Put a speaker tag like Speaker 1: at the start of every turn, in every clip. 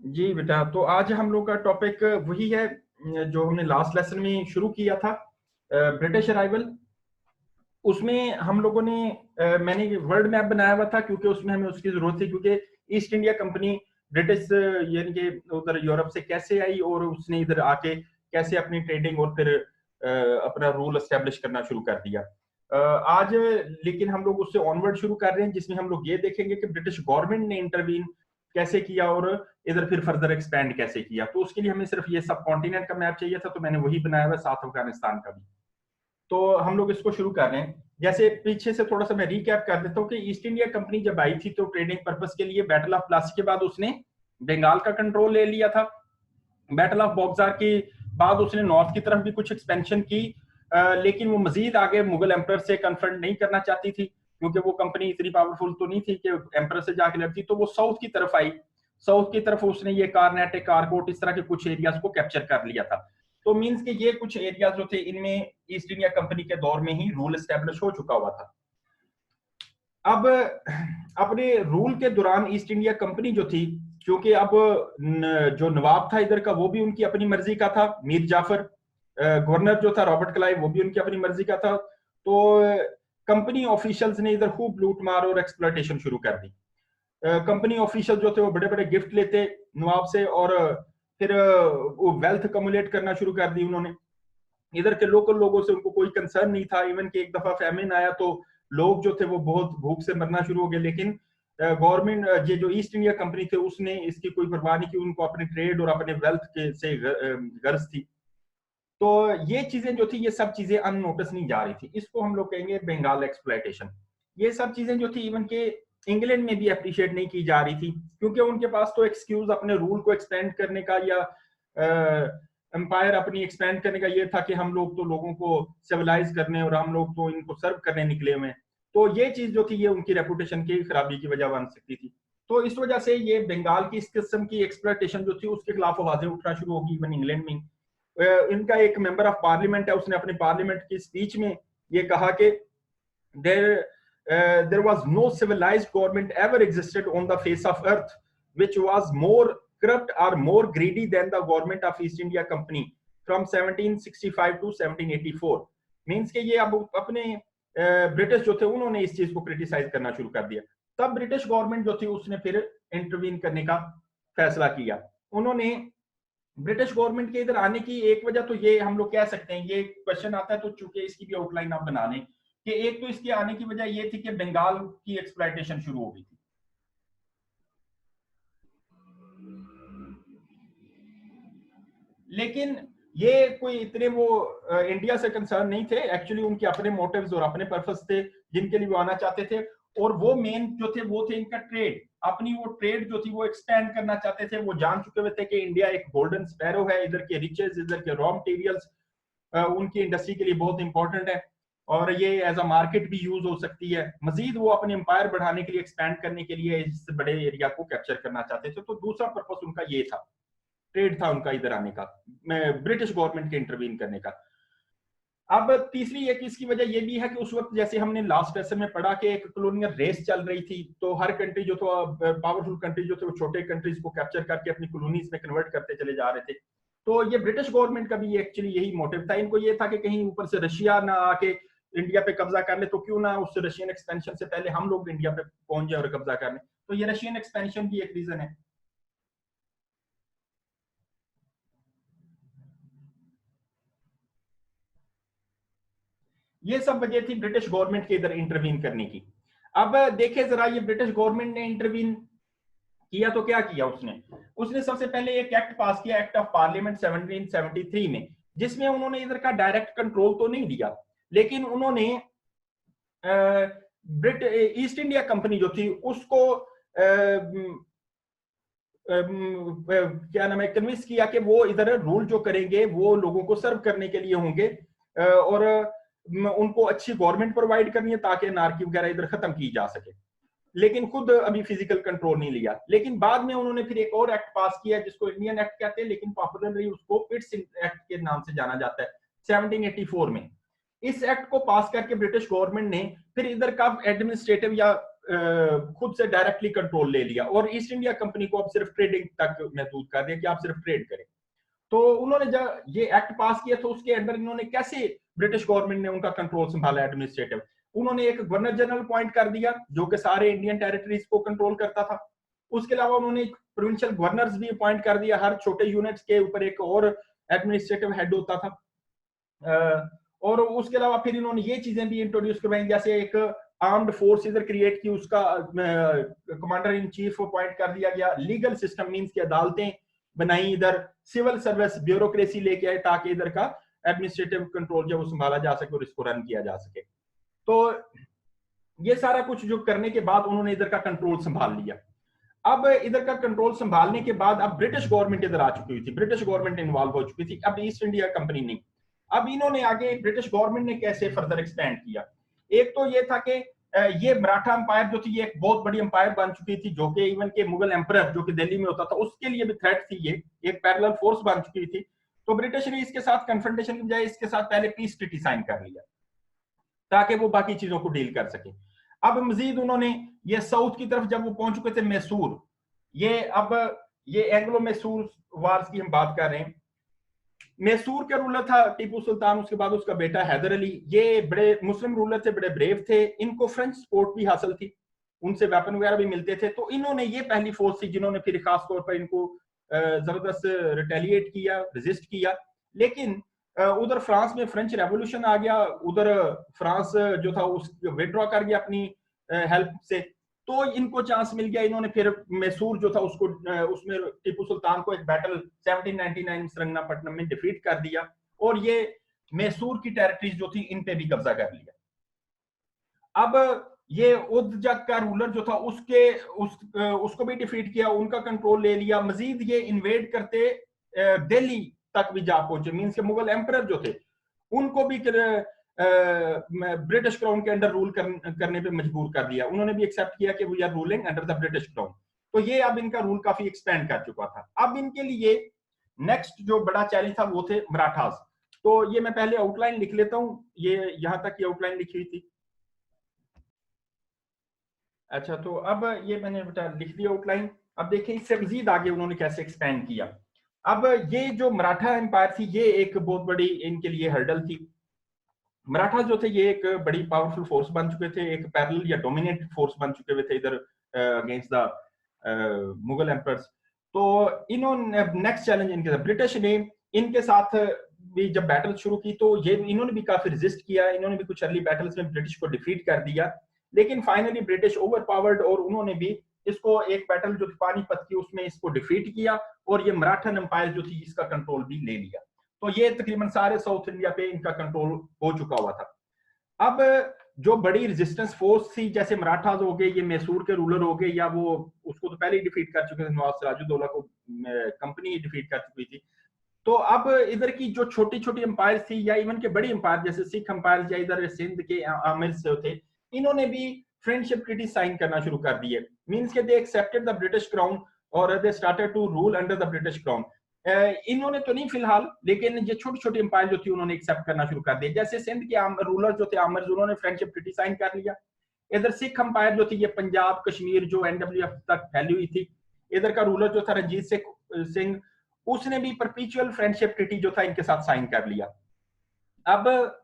Speaker 1: जी बेटा, तो आज हम लोग का टॉपिक वही है जो हमने लास्ट लेसन में शुरू किया था, ब्रिटिश अराइवल। उसमें हम लोगों ने मैंने वर्ल्ड मैप बनाया हुआ था क्योंकि उसमें हमें उसकी जरूरत थी, क्योंकि ईस्ट इंडिया कंपनी ब्रिटिश यानी कि उधर यूरोप से कैसे आई और उसने इधर आके कैसे अपनी ट्रेडिंग और फिर अपना रूल एस्टेब्लिश करना शुरू कर दिया। आज लेकिन हम लोग उससे ऑनवर्ड शुरू कर रहे हैं, जिसमें हम लोग ये देखेंगे कि ब्रिटिश गवर्नमेंट ने इंटरवीन कैसे किया और इधर फिर फर्दर एक्सपेंड कैसे किया। तो उसके लिए हमें सिर्फ ये सब कॉन्टिनेंट का मैप चाहिए था, तो मैंने वही बनाया हुआ, साथ अफगानिस्तान का भी। तो हम लोग इसको शुरू कर रहे हैं। जैसे पीछे से थोड़ा सा मैं रिकैप कर देता हूँ कि ईस्ट इंडिया कंपनी जब आई थी तो ट्रेडिंग पर्पस के लिए बैटल ऑफ प्लासी के बाद उसने बंगाल का कंट्रोल ले लिया था। बैटल ऑफ बॉक्सर के बाद उसने नॉर्थ की तरफ भी कुछ एक्सपेंशन की, लेकिन वो मजीद आगे मुगल एम्पर से कन्फ्रंट नहीं करना चाहती थी, क्योंकि वो कंपनी इतनी पावरफुल तो नहीं थी कि एम्पर से जाके लड़ती। तो वो साउथ की तरफ आई, साउथ की तरफ उसने ये कारनेट, कारकोट, इस तरह के कुछ एरियाज को कैप्चर कर लिया था। तो मींस के ये कुछ एरियाज जो थे, इनमें ईस्ट इंडिया कंपनी के दौर में ही रूल एस्टेब्लिश हो चुका हुआ था। अब अपने रूल के दौरान ईस्ट इंडिया कंपनी जो थी, क्योंकि अब जो नवाब था इधर का वो भी उनकी अपनी मर्जी का था, मीर जाफर, गवर्नर जो था रॉबर्ट क्लाइव वो भी उनकी अपनी मर्जी का था। तो कंपनी ऑफिशियल्स ने इधर खूब लूट मार और एक्सप्लॉयटेशन शुरू कर दी। कंपनी ऑफिशियल जो थे वो बड़े बड़े गिफ्ट लेते नवाब से, और फिर वो वेल्थ कमुलेट करना शुरू कर दी उन्होंने। इधर के लोकल लोगों से उनको कोई कंसर्न नहीं था। इवन कि एक दफा फैमिन आया तो लोग जो थे वो बहुत भूख से मरना शुरू हो गए, लेकिन गवर्नमेंट, ये जो ईस्ट इंडिया कंपनी थे, उसने इसकी कोई परवाह नहीं की। उनको अपने ट्रेड और अपने वेल्थ के से गर्ज थी। तो ये चीजें जो थी, ये सब चीजें अननोटिस नहीं जा रही थी। इसको हम लोग कहेंगे बंगाल एक्सप्लॉयटेशन। ये सब चीजें जो थी इवन के इंग्लैंड में भी अप्रिशिएट नहीं की जा रही थी, क्योंकि उनके पास तो एक्सक्यूज अपने रूल को एक्सपेंड करने का या एम्पायर अपनी एक्सपेंड करने का ये था कि हम लोग तो लोगों को सिविलाइज करने और हम लोग तो इनको सर्व करने निकले हुए। तो ये चीज जो थी, ये उनकी रेपुटेशन की खराबी की वजह बन सकती थी। तो इस वजह से ये बंगाल की इस किस्म की एक्सप्लॉयटेशन जो थी, उसके खिलाफ आवाजें उठना शुरू होगी इवन इंग्लैंड में। इनका एक मेंबर ऑफ पार्लियामेंट है, उसने अपने पार्लियामेंट की स्पीच में ये कहा कि there was no civilized government ever existed on the face of earth which was more corrupt or more greedy than the government of East India Company from 1765 to 1784। Means के ये अब अपने British जो थे उन्होंने इस चीज को क्रिटिसाइज करना शुरू कर दिया। तब ब्रिटिश गवर्नमेंट जो थी उसने फिर इंटरवीन करने का फैसला किया। उन्होंने ब्रिटिश गवर्नमेंट के इधर आने की एक वजह तो ये हम लोग कह सकते हैं, ये क्वेश्चन आता है तो चूंकि इसकी भी आउटलाइन आप बना लें कि एक तो इसके आने की वजह ये थी कि बंगाल की एक्सप्लॉयटेशन शुरू हो गई थी। लेकिन ये कोई इतने वो इंडिया से कंसर्न नहीं थे। एक्चुअली उनके अपने मोटिव्स और अपने पर्पस थे जिनके लिए वो आना चाहते थे, और वो मेन जो थे वो थे इनका ट्रेड। अपनी वो ट्रेड जो थी वो एक्सपेंड करना चाहते थे। वो जान चुके हुए थे कि इंडिया एक गोल्डन स्पैरो है, इधर के रिचेज, इधर के रॉ मटेरियल्स उनकी इंडस्ट्री के लिए बहुत इंपॉर्टेंट है, और ये एज अ मार्केट भी यूज हो सकती है। मजीद वो अपने एम्पायर बढ़ाने के लिए, एक्सपैंड करने के लिए इस बड़े एरिया को कैप्चर करना चाहते थे। तो दूसरा पर्पस उनका ये था, ट्रेड था उनका इधर आने का, ब्रिटिश गवर्नमेंट के इंटरवीन करने का। अब तीसरी एक इसकी वजह यह भी है कि उस वक्त जैसे हमने लास्ट लेसन में पढ़ा कि एक कॉलोनियल रेस चल रही थी, तो हर कंट्री जो था, पावरफुल कंट्री जो थे, वो छोटे कंट्रीज को कैप्चर करके अपनी कॉलोनीज में कन्वर्ट करते चले जा रहे थे। तो ये ब्रिटिश गवर्नमेंट का भी एक्चुअली यही मोटिव था। इनको ये था कि कहीं ऊपर से रशिया ना आके इंडिया पे कब्जा कर ले, तो क्यों ना उस रशियन एक्सपेंशन से पहले हम लोग इंडिया पे पहुंच जाए और कब्जा कर ले। तो ये रशियन एक्सपेंशन भी एक रीजन है। ये सब वजह थी ब्रिटिश गवर्नमेंट के इधर इंटरवीन करने की। अब देखे जरा, ये ब्रिटिश गवर्नमेंट ने इंटरवीन किया तो क्या किया उसने। उसने सबसे पहले एक एक्ट पास किया, एक्ट ऑफ पार्लियामेंट 1773 में, जिसमें उन्होंने इधर का डायरेक्ट कंट्रोल तो नहीं दिया, लेकिन उन्होंने ब्रिट ईस्ट इंडिया कंपनी जो थी उसको क्या नाम है, कन्विंस किया कि वो इधर रूल जो करेंगे वो लोगों को सर्व करने के लिए होंगे, और उनको अच्छी गवर्नमेंट प्रोवाइड करनी है ताकि नारकी वगैरह इधर खत्म की जा सके। लेकिन खुद अभी फिजिकल कंट्रोल नहीं लिया। लेकिन बाद में उन्होंने फिर एक और एक्ट पास किया जिसको इंडियन एक्ट कहते हैं, लेकिन पॉपुलरली उसको पिट्स एक्ट के नाम से जाना जाता है, 1784 में। इस एक्ट को पास करके ब्रिटिश गवर्नमेंट ने फिर इधर का एडमिनिस्ट्रेटिव या खुद से डायरेक्टली कंट्रोल ले लिया और ईस्ट इंडिया कंपनी को अब सिर्फ ट्रेडिंग तक महदूद कर दिया कि आप सिर्फ ट्रेड करें। तो उन्होंने जब ये एक्ट पास किया तो उसके अंदर इन्होंने कैसे ब्रिटिश गवर्नमेंट ने उनका कंट्रोल संभाला एडमिनिस्ट्रेटिव, उन्होंने एक गवर्नर जनरल अपॉइंट कर दिया जो कि सारे इंडियन टेरिटरीज को कंट्रोल करता था। उसके अलावा उन्होंने प्रोविंशियल गवर्नर्स भी अपॉइंट कर दिया, हर छोटे यूनिट्स के ऊपर एक और एडमिनिस्ट्रेटिव हेड होता था। और उसके अलावा फिर इन्होंने ये चीजें भी इंट्रोड्यूस करवाई, जैसे एक आर्म्ड फोर्स इधर क्रिएट की, उसका कमांडर इन चीफ अपॉइंट कर दिया गया, लीगल सिस्टम मींस की अदालतें बनाई, इधर सिविल सर्विस ब्यूरोक्रेसी लेके आए ताकि इधर का एडमिनिस्ट्रेटिव कंट्रोल जो वो संभाला जा सके और इसको रन किया जा सके। तो ये सारा कुछ जो करने के बाद उन्होंने इधर का कंट्रोल संभाल लिया। अब इधर का कंट्रोल संभालने के बाद अब ब्रिटिश गवर्नमेंट इधर आ चुकी हुई थी, ब्रिटिश गवर्नमेंट इन्वॉल्व हो चुकी थी, अब ईस्ट इंडिया कंपनी नहीं। अब इन्होंने आगे ब्रिटिश गवर्नमेंट ने कैसे फर्दर एक्सपेंड किया, एक तो ये था कि ये मराठा अंपायर जो थी ये एक बहुत बड़ी अंपायर बन चुकी थी, जो कि इवन के मुगल एम्परर जो कि दिल्ली में होता था उसके लिए भी थ्रेट थी, ये एक पैरेलल फोर्स बन चुकी थी। तो ब्रिटिश ने इसके साथ कन्फ्रंटेशन की बजाय इसके साथ पहले पीस ट्रीटी साइन कर लिया ताकि वो बाकी चीजों को डील कर सके। अब मजीद उन्होंने ये साउथ की तरफ जब वो पहुंच चुके थे मैसूर, ये अब ये एंग्लो मैसूर वार्स की हम बात कर रहे हैं। मैसूर का रूलर था टीपू सुल्तान, उसके बाद उसका बेटा हैदर अली, ये बड़े मुस्लिम रूलर थे, बड़े ब्रेव थे, इनको फ्रेंच सपोर्ट भी हासिल थी, उनसे वेपन वगैरह भी मिलते थे। तो इन्होंने ये पहली फोर्स थी जिन्होंने फिर खास तौर पर इनको जबरदस्त रिटेलिएट किया, रेजिस्ट किया। लेकिन उधर फ्रांस में फ्रेंच रेवोल्यूशन आ गया, उधर फ्रांस जो था उस विड्रॉ कर गया अपनी हेल्प से, तो इनको चांस मिल गया। इन्होंने फिर मैसूर जो था उसको उसमें टीपू सुल्तान को एक बैटल 1799 श्रंगनापट्टनम में डिफीट कर दिया और ये मैसूर की टेरिटरीज जो थी इन पे भी कब्जा कर लिया। अब ये उदजक का रूलर जो था उसको भी डिफीट किया, उनका कंट्रोल ले लिया। मजीद ये इन्वेड करते दिल्ली तक भी जा पहुंचे, मींस के मुगल एम्परर जो थे उनको भी ब्रिटिश क्राउन के अंडर रूल करने पे मजबूर कर दिया। उन्होंने भी एक्सेप्ट किया कि we are ruling under the British crown. तो ये अब इनका रूल काफी एक्सपेंड कर चुका था। अब इनके लिए नेक्स्ट जो बड़ा चैलेंज था वो थे मराठास। तो ये मैं पहले आउटलाइन लिख लेता हूं, ये यहां तक की आउटलाइन लिखी हुई थी। अच्छा, तो अब ये मैंने बेटा लिख दिया आउटलाइन। अब देखिए इससे मजीद आगे उन्होंने कैसे एक्सपेंड किया। अब ये जो मराठा एम्पायर थी ये एक बहुत बड़ी इनके लिए हर्डल थी। मराठा जो थे ये एक बड़ी पावरफुल फोर्स बन चुके थे, एक पैरेलल या डोमिनेट फोर्स बन चुके हुए थे इधर अगेंस्ट द मुगल एम्परर्स। तो इन्होंने नेक्स्ट चैलेंज इनके साथ ब्रिटिश ने इनके साथ भी जब बैटल शुरू की तो ये इन्होंने भी काफी रेजिस्ट किया, इन्होंने भी कुछ अर्ली बैटल्स में ब्रिटिश को डिफीट कर दिया। लेकिन फाइनली ब्रिटिश ओवर पावर्ड और उन्होंने भी इसको एक बैटल जो थी पानीपत की उसमें इसको डिफीट किया और ये मराठन एम्पायर जो थी इसका कंट्रोल भी ले लिया। तो ये तकरीबन सारे साउथ इंडिया पे इनका कंट्रोल हो चुका हुआ था। अब जो बड़ी रेजिस्टेंस फोर्स थी जैसे मराठास हो गए, ये मैसूर के रूलर हो गए, या वो उसको तो पहले ही डिफीट कर चुके थे, नवाब सिराजुद्दौला को कंपनी डिफीट कर चुकी थी। तो अब इधर की जो छोटी छोटी एम्पायर थी या इवन के बड़ी एम्पायर जैसे सिख एम्पायर या इधर सिंध के आमिर से थे, इन्होंने भी फ्रेंडशिप ट्रीटी साइन करना शुरू कर दिए। मींस के they accepted the British crown और they started to rule under the British crown. इन्होंने तो नहीं फिलहाल, लेकिन ये छोटी छोटी एम्पायर जो थी उन्होंने एक्सेप्ट करना शुरू कर दिया। जैसे सिंध के रूलर जो थे आमिर, उन्होंने फ्रेंडशिप ट्रीटी साइन कर लिया। इधर सिख एम्पायर जो थी ये पंजाब कश्मीर जो NWF तक फैली हुई थी, इधर का रूलर जो था रंजीत सिंह, उसने भी परपीचुअल फ्रेंडशिप ट्रीटी जो था इनके साथ साइन कर लिया। अब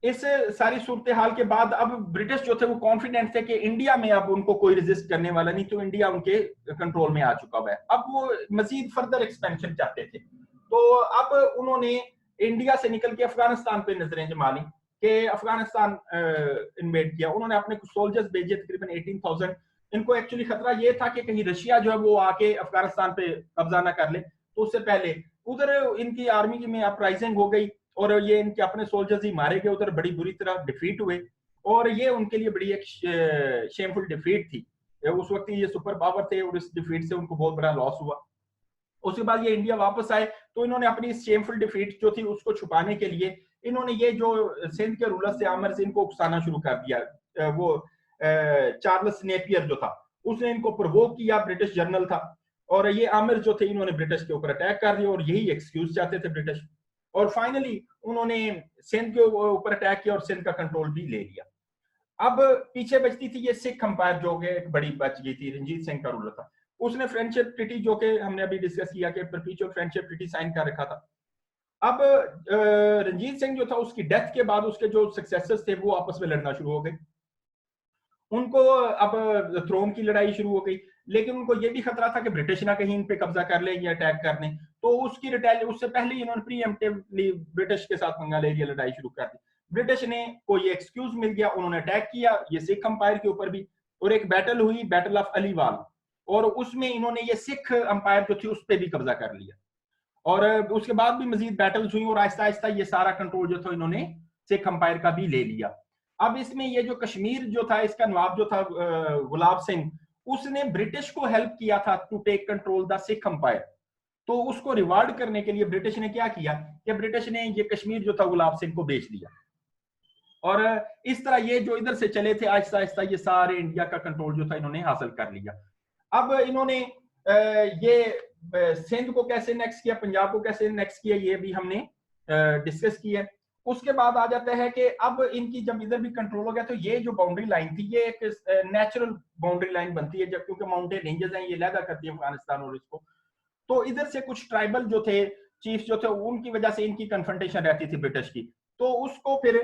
Speaker 1: इस सारी सूरत हाल के बाद अब ब्रिटिश जो थे वो कॉन्फिडेंट थे कि इंडिया में अब उनको कोई रेजिस्ट करने वाला नहीं, तो इंडिया उनके कंट्रोल में आ चुका हुआ है। अब वो मजीद फर्दर एक्सपेंशन चाहते थे, तो अब उन्होंने इंडिया से निकल के अफगानिस्तान पे नजरें जमा ली कि अफगानिस्तान इन्वेड किया। उन्होंने अपने कुछ सोल्जर्स भेजे तकरीबन 18,000। इनको एक्चुअली खतरा ये था कि कहीं रशिया जो है वो आके अफगानिस्तान पे कब्जा ना कर ले, तो उससे पहले उधर इनकी आर्मी में अपराइजिंग हो गई और ये इनके अपने सोल्जर्स ही मारे गए, उधर बड़ी बुरी तरह डिफीट हुए और ये उनके लिए बड़ी एक शेमफुल डिफीट थी। उस वक्त ये सुपर पावर थे और इस डिफीट से उनको बहुत बड़ा लॉस हुआ। उसके बाद ये इंडिया वापस आए तो इन्होंने अपनी इस शेमफुल डिफीट जो थी उसको छुपाने के लिए इन्होंने ये जो सिंध के रूलर से आमिर से इनको उकसाना शुरू कर दिया। वो चार्ल्स नेपियर जो था उसने इनको प्रोवोक किया, ब्रिटिश जर्नल था, और ये आमिर जो थे इन्होंने ब्रिटिश के ऊपर अटैक कर दिया और यही एक्सक्यूज चाहते थे ब्रिटिश। और फाइनली उन्होंने सिंध के ऊपर अटैक किया और सिंध का कंट्रोल भी ले लिया। अब पीछे बचती थी ये सिख अंपायर, जो कि एक बड़ी बच गई थी, रंजीत सिंह का रूलर था। उसने फ्रेंडशिप ट्रीटी, जो कि हमने अभी डिस्कस किया कि परपीचुअल फ्रेंडशिप ट्रीटी साइन कर रखा था। अब रंजीत सिंह जो था, उसकी डेथ के बाद उसके जो सक्सेसर्स थे वो आपस में लड़ना शुरू हो गए। उनको अब थ्रोन की लड़ाई शुरू हो गई, लेकिन उनको ये भी खतरा था कि ब्रिटिश ना कहीं इन पे कब्जा कर ले या अटैक कर ले, तो उसकी रिटेल उससे पहले ही इन्होंने प्रीएम्प्टिवली ब्रिटिश के साथ पंगा ले लिया, लड़ाई शुरू कर दी। ब्रिटिश ने को ये एक्सक्यूज मिल गया, उन्होंने अटैक किया ये सिख अंपायर के ऊपर भी, और एक बैटल हुई, बैटल ऑफ अलीवाल, और उसमें इन्होंने ये सिख अंपायर जो थी उस पर भी कब्जा कर लिया। और उसके बाद भी मजीद बैटल्स हुई, और आहिस्ता आहिस्ता ये सारा कंट्रोल जो था इन्होंने सिख अंपायर का भी ले लिया। अब इसमें ये जो कश्मीर जो था, इसका नवाब जो था गुलाब सिंह, उसने ब्रिटिश को हेल्प किया था to take control the Sikh empire. तो उसको रिवार्ड करने के लिए ब्रिटिश ने क्या किया कि ब्रिटिश ने ये कश्मीर जो था गुलाब सिंह को बेच दिया, और इस तरह ये जो इधर से चले थे आहिस्ता आहिस्ता ये सारे इंडिया का कंट्रोल जो था इन्होंने हासिल कर लिया। अब इन्होंने ये सिंध को कैसे नेक्स्ट किया, पंजाब को कैसे नेक्स्ट किया, ये भी हमने डिस्कस किया। उसके बाद आ जाता है कि अब इनकी जब इधर भी कंट्रोल हो गया, तो ये जो बाउंड्री लाइन थी ये एक नेचुरल बाउंड्री लाइन बनती है, जब क्योंकि माउंटेन रेंजेस हैं, ये लहदा करती है अफगानिस्तान और इसको। तो इधर से कुछ ट्राइबल जो थे, चीफ जो थे, उनकी वजह से इनकी कन्फ्रंटेशन रहती थी ब्रिटिश की। तो उसको फिर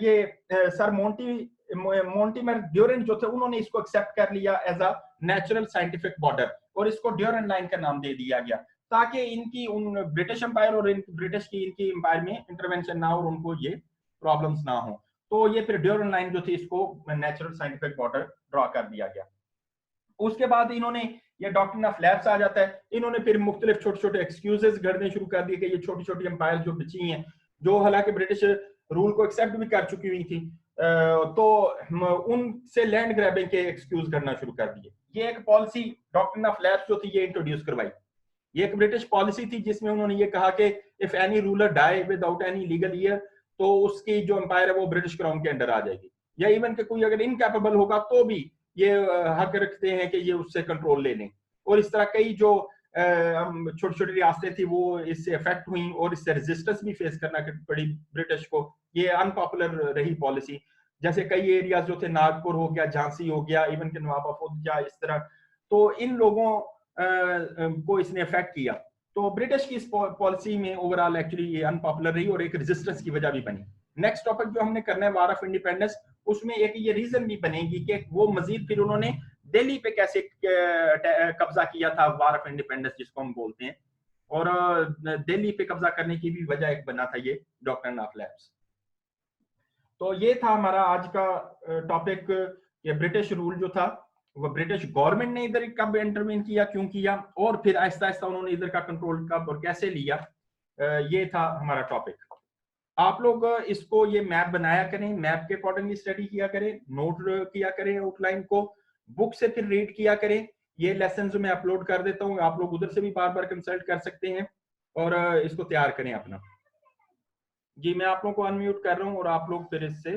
Speaker 1: ये सर मोंटीमर ड्यूरेंट जो थे, उन्होंने इसको एक्सेप्ट कर लिया as a natural scientific border, और इसको ड्यूरेंट लाइन का नाम दे दिया गया, ताकि इनकी उन ब्रिटिश एम्पायर और ब्रिटिश की इनकी एम्पायर में इंटरवेंशन ना हो और उनको ये प्रॉब्लम्स ना हो। तो ये फिर ड्यूरेंट लाइन जो थी इसको नेचुरल साइंटिफिक बॉर्डर ड्रॉ कर दिया गया। उसके बाद इन्होंने ये डॉक्ट्रिन ऑफ लैप्स आ जाता है, इन्होंने फिर मुख्तलिफ छोटे छोटे एक्सक्यूजेस गढ़ने शुरू कर दिए कि ये छोटी छोटी एम्पायर जो बची हैं, जो हालांकि ब्रिटिश रूल को एक्सेप्ट भी कर चुकी हुई थी, तो उनसे लैंड ग्रैबिंग के एक्सक्यूज करना शुरू कर दिए। ये एक पॉलिसी डॉक्ट्रिन ऑफ लैप्स जो थी ये इंट्रोड्यूस करवाई। ये एक ब्रिटिश पॉलिसी थी जिसमें उन्होंने ये कहा कि if any ruler die without any legal heir, तो उसकी जो एम्पायर है वो ब्रिटिश क्राउन के अंडर आ जाएगी, या इवन के कोई अगर इनकैपेबल होगा तो भी ये हक रखते हैं कि ये उससे कंट्रोल ले लें। और इस तरह कई जो छोटी छोटी रियासतें थी वो इससे अफेक्ट हुई, और इससे रेजिस्टेंस भी फेस करना पड़ी ब्रिटिश को। ये अनपॉपुलर रही पॉलिसी, जैसे कई एरियाज जो थे, नागपुर हो गया, झांसी हो गया, इवन के नवाब अफोजा, इस तरह, तो इन लोगों को इसने अफेक्ट किया। तो ब्रिटिश की इस पॉलिसी में ओवरऑल एक्चुअली ये अनपॉपुलर रही और एक रेजिस्टेंस की वजह भी बनी। नेक्स्ट टॉपिक जो हमने करना है वार ऑफ इंडिपेंडेंस, उसमें एक ये रीजन भी बनेगी कि वो मजीद फिर उन्होंने दिल्ली पे कैसे कब्जा किया था, वार ऑफ इंडिपेंडेंस जिसको हम बोलते हैं, और दिल्ली पे कब्जा करने की भी वजह एक बना था ये डॉक्ट्रिन ऑफ लैप्स। तो ये था हमारा आज का टॉपिक, ये ब्रिटिश रूल जो था, वो ब्रिटिश गवर्नमेंट ने इधर कब इंटरवीन किया, क्यों किया, और फिर आहिस्ता आहिस्ता उन्होंने इधर का कंट्रोल कब और कैसे लिया। ये था हमारा टॉपिक। आप लोग इसको ये मैप बनाया करें, मैप के अकॉर्डिंगली स्टडी किया करें, नोट किया करें आउटलाइन को, बुक से फिर रीड किया करें। ये लेसन मैं अपलोड कर देता हूँ, आप लोग उधर से भी बार बार कंसल्ट कर सकते हैं, और इसको तैयार करें अपना। जी मैं आप लोगों को अनम्यूट कर रहा हूँ और आप लोग फिर इससे